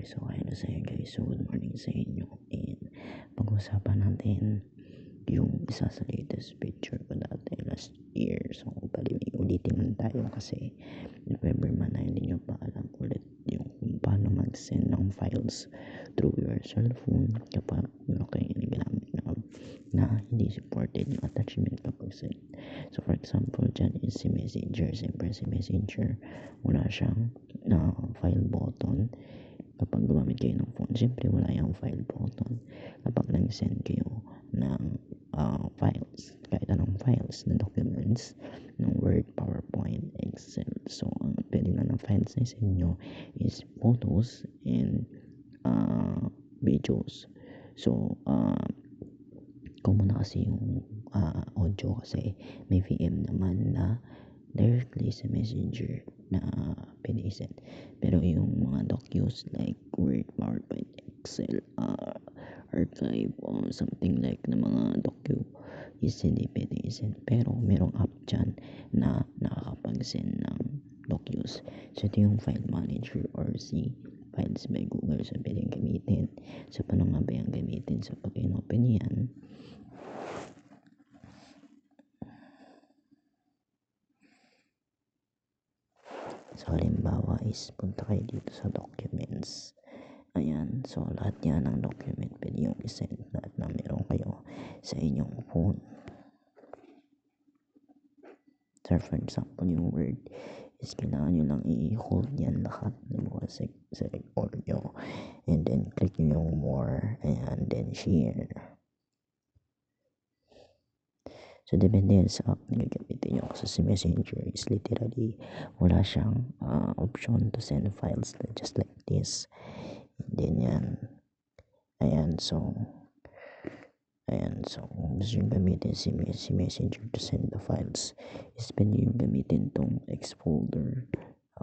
Okay, so ayun na sa'yo guys. So good morning sa inyo. And pag-usapan natin yung isa sa latest picture ko dati last year. So bali ulitin lang tayo kasi if ever man na hindi nyo pa alam ulit yung kung paano mag-send ng files through your cellphone kapag meron kayo ginamit na hindi supported yung attachment kapag send. So for example dyan is si Messenger. Siyempre si Messenger wala siyang file button. Kapag gumamit kayo ng phone, siyempre wala yung file button. Kapag nag-send kayo ng files, kahit anong files na documents, ng Word, PowerPoint, Excel. So, ang pwede na ng files na send nyo is photos and videos. So, common na kasi yung audio kasi may VM naman na directly sa Messenger na pwede i-send. Pero yung mga docus like Word, PowerPoint, Excel, archive or something like na mga docu is hindi pwede i-send. Pero merong app dyan na nakakapag-send ng docus. So ito yung file manager or si Files by Google. So pwedeng gamitin. So paano nga ba yung gamitin? So pag in-open yan, so halimbawa is punta kayo dito sa documents. Ayan, so lahat yan ng document pwede yung isend lahat na meron kayo sa inyong phone. So for example yung Word is kailangan nyo lang i-hold yan lahat. Select all nyo and then click nyo yung more and then share. So depende yan sa app na gagamitin nyo kasi si Messenger is literally wala siyang option to send files just like this. And then yan. Ayan, so kung gusto nyo gamitin si Messenger to send the files is pwede nyo gamitin tong X folder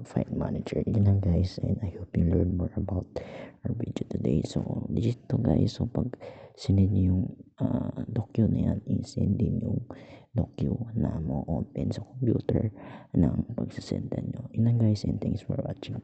file manager. Yun lang guys, and I hope you learn more about our video today. So dito guys, so pag sinend nyo yung docu na yan, i-send din yung docu na mo open sa computer ng pagsasendan nyo. Yun lang guys, and thanks for watching.